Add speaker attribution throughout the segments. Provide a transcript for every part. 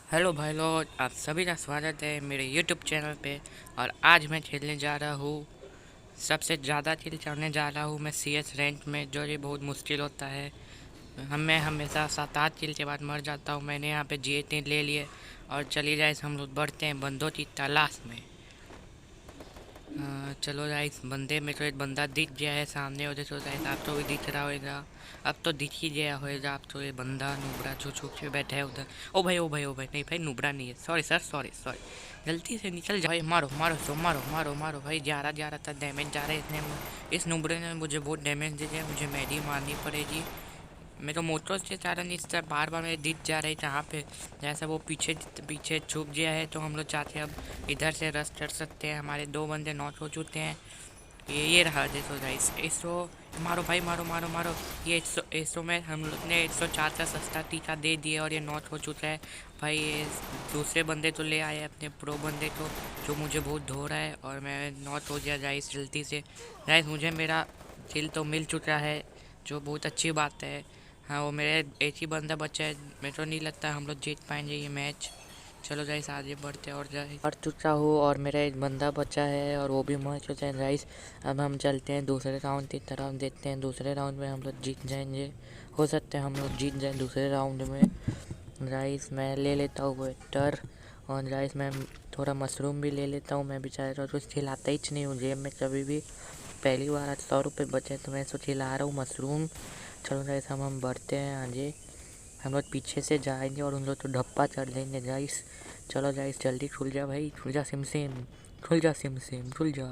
Speaker 1: Hello भाई लोग, आप सभी का स्वागत है मेरे यूट्यूब चैनल पे। और आज मैं खेलने जा रहा हूँ, सबसे ज़्यादा किल करने जा रहा हूँ मैं CS रैंक में, जो ये बहुत मुश्किल होता है। मैं हमेशा 7-8 किल के बाद मर जाता हूँ। मैंने यहाँ पे G18 ले लिए और चलिए गाइस हम लोग बढ़ते हैं बंदों की तलाश में। चलो गाइस, बंदे में तो एक बंदा दिख गया है सामने, और देखो गाइस आपको भी दिख रहा होगा। अब तो दिख ही गया होगा आप तो, ये बंदा नुबरा जो छुप के बैठा है उधर। ओ भाई ओ भाई ओ भाई, नहीं भाई नुबरा नहीं है, सॉरी सर, सॉरी सॉरी। गलती से निकल जाओ भाई, मारो मारो सो, मारो मारो मारो भाई। जा रहा था डैमेज जा रहा है इसने, इस नुबरे ने मुझे बहुत डैमेज दे दिया। मुझे मेडी मारनी पड़ेगी। मैं तो मोटर्स के कारण इस तरह बार बार मेरे दिख जा रही जहाँ पे, जैसा वो पीछे पीछे छुप गया है। तो हम लोग चाहते हैं अब इधर से रश कर सकते हैं। हमारे 2 बंदे नॉक हो चुके हैं। ये रहा देखो गाइस, 100 मारो भाई, मारो मारो मारो। ये 100 में हम लोग ने 104 का सस्ता टीका दे दिया और ये नॉक हो चुका है भाई। ये दूसरे बंदे तो ले आए अपने प्रो बंदे को, जो मुझे बहुत धो रहा है, और मैं नॉक हो गया गाइस जल्दी से। गाइस मुझे मेरा किल तो मिल चुका है, जो बहुत अच्छी बात है। हाँ, वो मेरे एक ही बंदा बचा है। मेरे को नहीं लगता हम लोग जीत पाएंगे ये मैच। चलो गाइस आगे बढ़ते और जाए, मर चुका हूँ और मेरा एक बंदा बचा है और वो भी मर चुका है गाइस। अब हम चलते हैं दूसरे राउंड की तरफ, देखते हैं दूसरे राउंड में हम लोग जीत जाएंगे। हो सकता है हम लोग जीत जाएं दूसरे राउंड में। गाइस मैं ले लेता हूँ वेटर, और गाइस मैं थोड़ा मशरूम भी ले लेता हूँ। मैं बेचारा कुछ खिलाता ही नहीं हूँ जेब में कभी भी। पहली बार आज 100 रुपये बचे तो मैं इसको खिला रहा हूँ मशरूम। चलो गाइस हम बढ़ते हैं आगे। हम लोग पीछे से जाएंगे और उन लोग तो ढप्पा चढ़ देंगे गाइस। चलो गाइस जल्दी खुल जा भाई, खुल जा सिम सिम, खुल जा सिम सिम, खुल जा।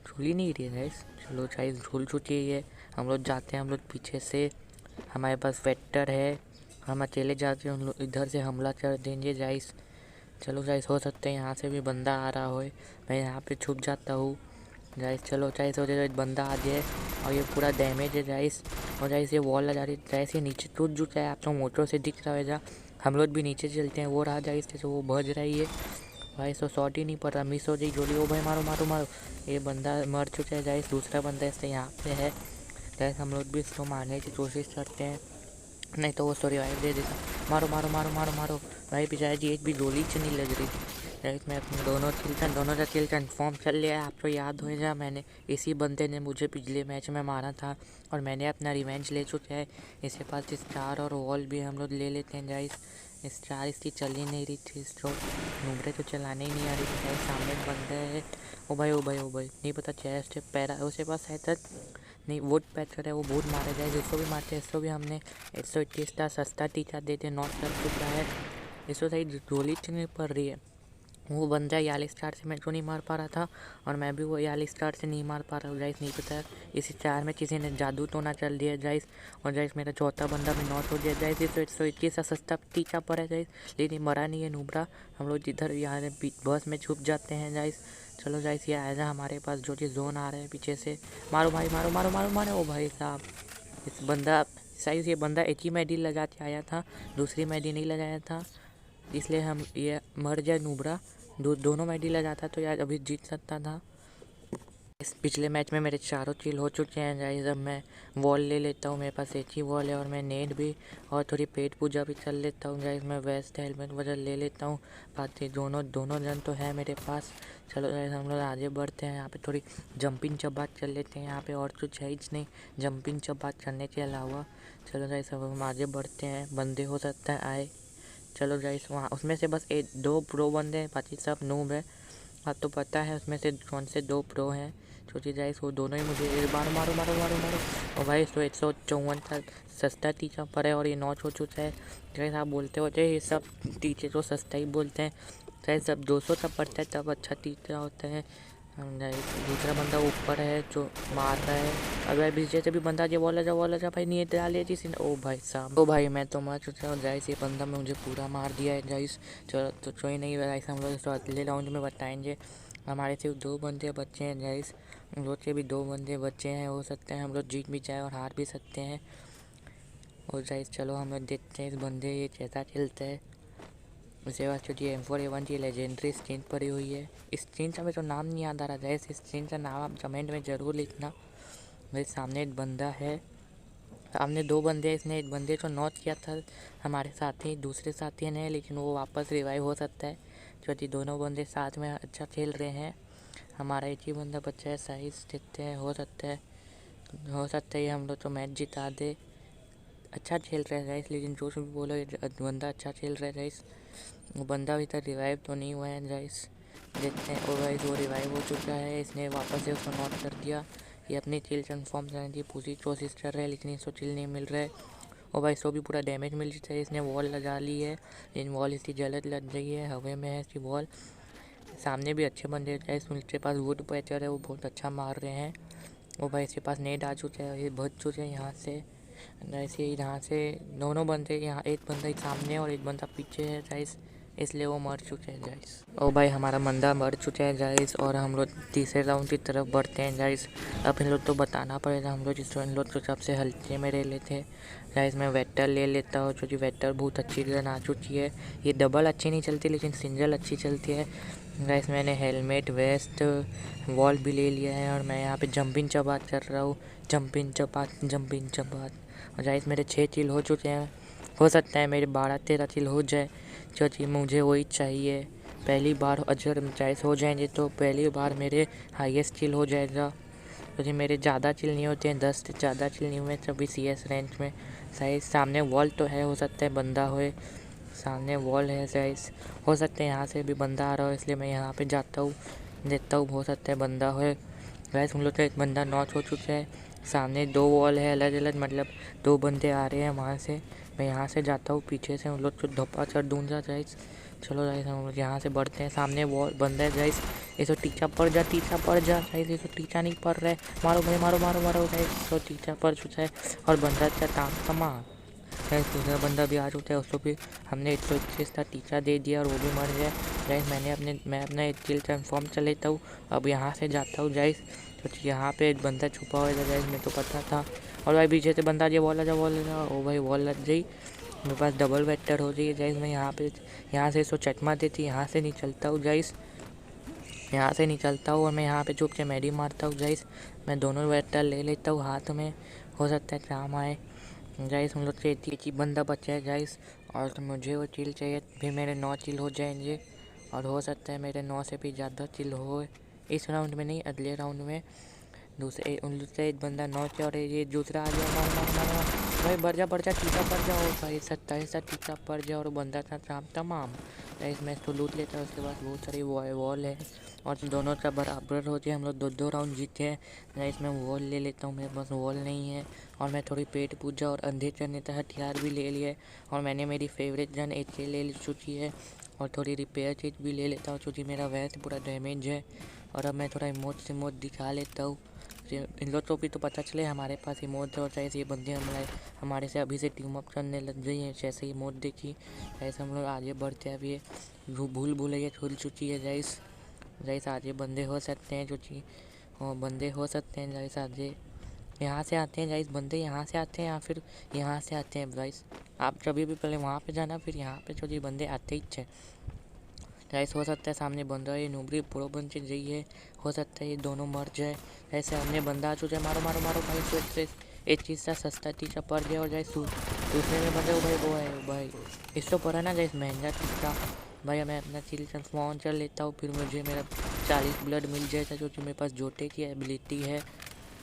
Speaker 1: खुल ही नहीं रही है गाइस। चलो गाइस खुल चुकी है ये। हम लोग जाते हैं, हम लोग पीछे से, हमारे पास वेक्टर है। हम अकेले जाते हैं, उन लोग इधर से हमला कर देंगे गाइस। चलो गाइस हो सकता है यहाँ से भी बंदा आ रहा हो, मैं यहाँ पे छुप जाता हूँ गाइस। चलो गाइस हो जाए, एक बंदा आ जाए और ये पूरा डैमेज है गाइस। और गाइस ये वॉल लगा रही गाइस, ये नीचे टूट चुका है, आप तो मोटर से दिख रहा होगा। हम लोग भी नीचे चलते हैं, वो रहा गाइस जैसे वो भज रही है भाई। सो शॉट ही नहीं पड़ रहा, मिस हो गई गोली। ओ भाई मारो मारो मारो, ये बंदा मर चुका है गाइस। दूसरा बंदा इससे यहाँ पे है गाइस, हम लोग भी इसको मारने की कोशिश करते हैं, नहीं तो वो सॉरी रिवाइव दे देता। मारो मारो मारो मारो मारो भाई, पिछाड़ी जी एक भी गोली च नहीं लग रही गाइस। मैं अपने दोनों का किल कंफर्म कर लिया है। आपको याद होगा मैंने, इसी बंदे ने मुझे पिछले मैच में मारा था और मैंने अपना रिवेंज ले चुका है। इसके पास स्टार और वॉल भी हम लोग ले लेते हैं गाइस। स्टार इसकी चल ही नहीं रही थी, इसको नूबरे तो चलाने ही नहीं आ रही थी गाइस। सामने एक बंदा है, ओ भाई ओ भाई ओ भाई, नहीं पता चेस्ट पैरा उसके पास है तक नहीं। वोट पैच करे वो बहुत मारे जाए, जिसको भी मारते हैं। इसको भी हमने 121 का सस्ता टीका देते नॉट कर चुका है। इसको सही गोली नहीं पड़ रही है। वो बंदा 41 स्टार से मेरे को नहीं मार पा रहा था, और मैं भी वो 41 स्टार से नहीं मार पा रहा हूँ गाइस। नहीं पता इस स्टार में किसी ने जादू तो ना चल दिया गाइस। और गाइस मेरा चौथा बंदा भी नॉट हो गया गाइस। इस 121 का सस्ता टीका पड़ा है गाइस, लेकिन मरा नहीं है नूबरा। हम लोग जिधर यहाँ बस में छुप जाते हैं गाइस। चलो गाइस ये आएगा हमारे पास, जो कि जोन आ रहा है पीछे से। मारो भाई मारो मारो मारो मारो, ओ भाई साहब इस बंदा साइज, ये बंदा एक ही मेडी लगा के आया था, दूसरी मेडी नहीं लगाया था, इसलिए हम ये मर जाए नूबरा। दोनों मेडी लगाता तो यार अभी जीत सकता था। इस पिछले मैच में मेरे चारों किल हो चुके हैं गाइस। अब मैं वॉल ले लेता हूँ, मेरे पास एक ही वॉल है, और मैं नेट भी और थोड़ी पेट पूजा भी कर लेता हूँ गाइस। मैं वेस्ट हेलमेट वगैरह ले लेता हूँ, बाकी दोनों जन तो है मेरे पास। चलो गाइस हम लोग आगे बढ़ते हैं। यहाँ पे थोड़ी जंपिंग चबात कर लेते हैं, यहाँ पे और कुछ है ही नहीं जंपिंग चबात करने के अलावा। चलो गाइस अब हम आगे बढ़ते हैं, बंदे हो सकता है आए। चलो गाइस वहाँ उसमें से बस 2 प्रो बंदे हैं, बाकी सब नूब है। हाँ तो पता है उसमें से कौन से 2 प्रो हैं। छोटी गाइस वो दोनों ही मुझे मारो मारो मारो मारो मारो। और भाई इसको 154 का सस्ता टीचर पर है और ये नॉच हो चुका है गाइस। आप बोलते होते ये सब टीचर तो सस्ता ही बोलते हैं गाइस, सब 200 तब पड़ता है तब अच्छा टीचर होता है गाइस। दूसरा बंदा ऊपर है जो मार रहा है। अगर पीछे से भी बंदा जो बोला जा भाई, नहीं डाले जिस। ओ भाई साहब, ओ भाई मैं तो मार चुका हूँ गाइस, ये बंदा में मुझे पूरा मार दिया है गाइस। चलो तो कोई नहीं गाइस, हम लोग इसको अगले राउंड में बताएंगे। हमारे सिर्फ 2 बंदे बच्चे हैं गाइस, हम लोग के भी 2 बंदे बच्चे हैं। हो सकते हैं हम लोग जीत भी जाए और हार भी सकते हैं। और गाइस चलो हम लोग देखते हैं इस बंदे ये कैसा खेलता है। उसके बाद जो ये M4A1 की लेजेंडरी स्क्रीन पड़ी हुई है, इस स्क्रीन का मेरे को नाम नहीं याद आ रहा है। इस स्क्रीन का नाम आप कमेंट में ज़रूर लिखना। मेरे सामने एक बंदा है, सामने 2 बंदे, इसने एक बंदे को नॉक किया था हमारे साथी, दूसरे साथी ने, लेकिन वो वापस रिवाइव हो सकता है क्योंकि दोनों बंदे साथ में अच्छा खेल रहे हैं। हमारा एक ही बंदा बचा है, साइज देखते हैं, हो सकता है ये हम लोग तो मैच जिता दे। अच्छा खेल रहा है गाइस, लेकिन जो भी बोलो ये बंदा अच्छा खेल रहा है गाइस। वो बंदा अभी तक रिवाइव तो नहीं हुआ है गाइस, देखते हैं। और गाइस वो रिवाइव हो चुका है, इसने वापस से उसको नॉक कर दिया। ये अपनी किल कन्फर्म करने की पूरी कोशिश कर रहा है, लेकिन इसको किल नहीं मिल रहा है। और भाई इसको भी पूरा डैमेज मिल चुका है, इसने वॉल लगा ली है, लेकिन वॉल इसकी गलत लग गई है, हवा में है इसकी वॉल। सामने भी अच्छे बंदे हैं, उनके पास वुड पैचर है, वो बहुत अच्छा मार रहे हैं। और भाई इसके पास नेट आ चुके हैं, ये बच चुके हैं यहाँ से। ऐसे यहाँ से दोनों बंदे, यहाँ एक बंदा सामने और एक बंदा पीछे है गाइस, इसलिए वो मर चुके हैं गाइस। और भाई हमारा बंदा मर चुका है गाइस, और हम लोग तीसरे राउंड की तरफ बढ़ते हैं गाइस। अब इन लोग तो बताना पड़ेगा, हम लोग जिसको इन लोग तो सबसे हल्के में ले लेते गाइस। मैं वेक्टर ले लेता हूँ क्योंकि वेक्टर बहुत अच्छी गन आ चुकी है। ये डबल अच्छी नहीं चलती, लेकिन सिंगल अच्छी चलती है गाइस। मैंने हेलमेट, वेस्ट, वॉल भी ले लिया है, और मैं यहाँ पे जंपिंग चपात कर रहा हूँ, जंपिंग चपात। और गाइस मेरे 6 किल हो चुके हैं, हो सकता है मेरे 12-13 किल हो जाए, क्योंकि मुझे वही चाहिए। पहली बार अगर गाइस हो जाएंगे तो पहली बार मेरे हाईएस्ट किल हो जाएगा, क्योंकि मेरे ज़्यादा किल नहीं होते हैं, 10 से ज़्यादा किल नहीं हुए तभी CS रैंक में। शायद सामने वॉल तो है, हो सकता है बंदा होए, सामने वॉल है गाइस, हो सकता है यहाँ से भी बंदा आ रहा हो, इसलिए मैं यहाँ पे जाता हूँ, देखता हूँ, हो सकता है बंदा होए गाइस। हम लोग का एक बंदा नॉक हो चुका है, सामने 2 वॉल है अलग अलग, मतलब 2 बंदे आ रहे हैं वहाँ से। मैं यहाँ से जाता हूँ, पीछे से उन लोग को धप्पा चढ़ दूँगा गाइस। चलो गाइस हम लोग यहाँ से बढ़ते हैं, सामने वॉल बंदा है गाइस, इसको टीचा पड़ जा गाइस, इसको टीचा नहीं पड़ रहा है, मारो भाई मारो गाइस, इसको टीचा पड़ चुका है और बंदा अच्छा तमाम गाइस। दूसरा बंदा भी आ चुका है, उसको भी हमने 121 का टीचा दे दिया और वो भी मर गया गाइस। मैं अपना एक किल कन्फर्म कर लेता हूँ, अब यहाँ से जाता हूँ गाइस, क्योंकि यहाँ पे एक बंदा छुपा हुआ है गाइस, मेरे को पता था। और भाई पीछे से बंदा ये वॉल लगा, ओ भाई वॉल लग गई, मेरे पास डबल वेक्टर हो गई गाइस। मैं यहाँ से इसको चकमा देती, यहाँ से निकलता हूँ गाइस, यहाँ से निकलता हूँ और मैं यहाँ पे चुप के मेडी मारता हूँ गाइस। मैं दोनों वेक्टर ले लेता हूँ हाथ में, हो सकता है काम आए गाइस। हम लोग के एक ही बंदा बचा है गाइस, और तो मुझे वो किल चाहिए, फिर मेरे 9 किल हो जाएंगे, और हो सकता है मेरे 9 से भी ज़्यादा किल हो इस राउंड में, नहीं अगले राउंड में। दूसरे एक बंदा 9 से, और ये दूसरा आ गया, मार भाई बढ़ जा टीका पड़ जा, और भाई 27 का टीका पड़ जा, और बंदा था काम तमाम गाइस। मैं इसको लूट लेता हूँ, उसके बाद बहुत सारी वॉल है, और दोनों का बराबर हो जाए, हम लोग 2-2 राउंड जीते हैं गाइस। मैं वॉल ले लेता हूँ, मेरे पास वॉल नहीं है, और मैं थोड़ी पेट पूजा और अंधे करने का हथियार भी ले लिया है, और मैंने मेरी फेवरेट गन AK ले चुकी है, और थोड़ी रिपेयर किट भी ले लेता हूँ क्योंकि मेरा वैसे पूरा डैमेज है। और अब मैं थोड़ा इमोट दिखा लेता हूँ, इन लोग को भी तो पता चले हमारे पास इमोट है, और जैसे ये बंदे हमारे से अभी से टीम अप करने लग गई हैं, जैसे ही इमोट देखी ऐसे हम लोग आगे बढ़ते हैं। अब ये भूल खुल चुकी है गाइस आगे बंदे हो सकते हैं, जो कि बंदे हो सकते हैं गाइस आगे, यहाँ से आते हैं गाइस बंदे, यहाँ से आते हैं या फिर यहाँ से आते हैं गाइस। आप कभी भी पहले वहाँ पे जाना, फिर यहाँ पे जो बंदे आते ही थे गाइस। हो सकता है सामने बंदा ये नूबरी प्रो बन के गई है, हो सकता है ये दोनों मर जाए। ऐसे हमने बंदा आ चुका है, मारो भाई, तो एक चीज़ सा सस्ता टीचा पड़ गया, और गाइस दूसरे में बंदे भाई वो है भाई, इसको पड़ा ना गाइस महंगा टीचा भाई। मैं अपना किल कन्फर्म कर लेता हूँ, फिर मुझे मेरा 40 ब्लड मिल जाएगा, क्योंकि मेरे पास जोटे की एबिलिटी है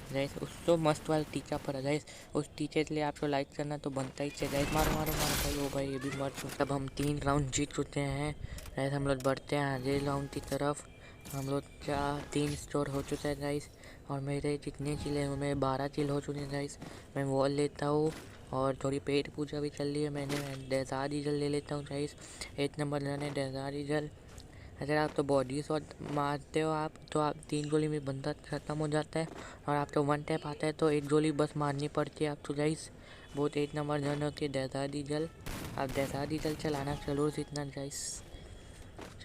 Speaker 1: गाइस। उसको मस्त वाला टीचा पड़ा गाइस, उस टीचे के लिए आपको लाइक करना तो बनता ही है गाइस। मारो भाई, ओ भाई ये भी मर चुका। अब हम 3 राउंड जीत चुके हैं गाइस, हम लोग बढ़ते हैं अगले राउंड की तरफ। हम लोग का 3 स्कोर हो चुका है गाइस, और मेरे कितने किल हैं, मेरे 12 किल हो चुके हैं गाइस। मैं वॉल लेता हूँ, और थोड़ी पेट पूजा भी कर ली है मैंने, डेज़र्ट ईगल ले लेता हूँ गाइस। 1 नंबर रन है डेज़र्ट ईगल। अगर आप तो बॉडी शॉट मारते हो आप, तो आप 3 गोली में बंदा ख़त्म हो जाता है, और आपको 1 टैप आता है तो 1 गोली बस मारनी पड़ती है आपको गाइस। बहुत 1 नंबर गन होती है डेज़र्ट ईगल, आप डेज़र्ट ईगल चलाना जरूर सीखना गाइस।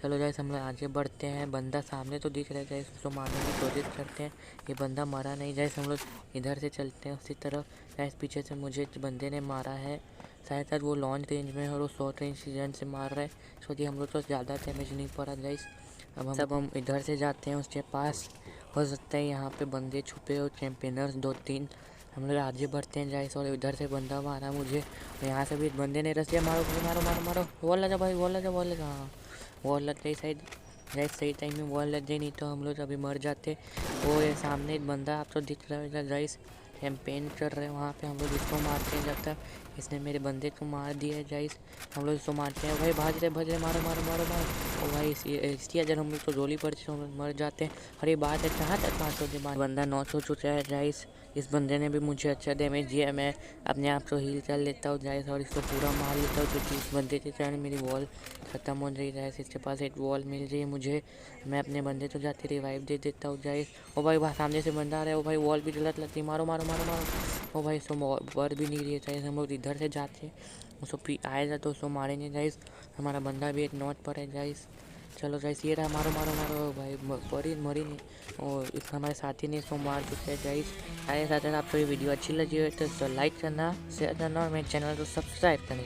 Speaker 1: चलो गाइस हम लोग आगे बढ़ते हैं, बंदा सामने तो दिख रहा है गाइस, उसको मारने की कोशिश करते हैं। ये बंदा मरा नहीं गाइस, हम लोग इधर से चलते हैं उसी तरफ गाइस। पीछे से मुझे बंदे ने मारा है, शायद वो लॉन्च रेंज में है और वो शॉर्ट रेंज सीजन से मार रहा है, क्योंकि हम लोग तो ज़्यादा डैमेज नहीं पड़ा गाइस। अब हम इधर से जाते हैं उसके पास, हो सकता है यहाँ पे बंदे छुपे हो चैम्पियनर्स 2-3, हम लोग आगे बढ़ते हैं जाइस, और इधर से बंदा मारा मुझे, यहाँ से भी एक बंदे ने रस दिया। मारो भाई, मारो मारो मारो, वॉल लगा भाई, वॉल लगा, वॉल लगा। हाँ, वॉल लग गई शायद, गाइस सही टाइम में वॉल लग गई, नहीं तो हम लोग अभी मर जाते। वो ये सामने एक बंदा आपको दिख रहा होगा गाइस, कैंपेन कर रहे हैं वहाँ पे। हम लोग इसको मारते हैं जब तक, इसने मेरे बंदे को मार दिया है गाइस। हम लोग इसको मारते हैं भाई, भाग रहे, मारो मारो मारो मारो। और भाई इसकी अगर हम लोग को गोली पड़ती तो हम लोग मर जाते हैं। अरे बात है, कहाँ तक 500 के बाद बंदा 900 हो चुका है गाइस। इस बंदे ने भी मुझे अच्छा डैमेज दिया। मैं अपने आप को हील कर लेता हूँ गाइस, और इसको पूरा मार लेता हूँ, क्योंकि इस बंदे के कारण मेरी वॉल ख़त्म हो रही है। इसके पास एक वॉल मिल रही है मुझे, मैं अपने बंदे तो जाते रिवाइव दे देता हूँ गाइस। ओ भाई वहाँ सामने से बंदा आ रहा है, ओ भाई वॉल भी गलत लगती है, मारो मारो मारो मारो। ओ भाई उसको वर भी नहीं रही है गाइस, हम लोग इधर से जाते हैं, उसको आएगा तो उसको मारेंगे गाइस। हमारा बंदा भी एक नोट पर है गाइस। चलो गाइस, ये रहा, मारो मारो मारो भाई, मरी मरी नहीं। और इस हमारे साथी ने इसको मार चुके हैं गाइस। अगर आपको ये वीडियो अच्छी लगी हो तो लाइक करना, शेयर करना, और मेरे चैनल को सब्सक्राइब करना।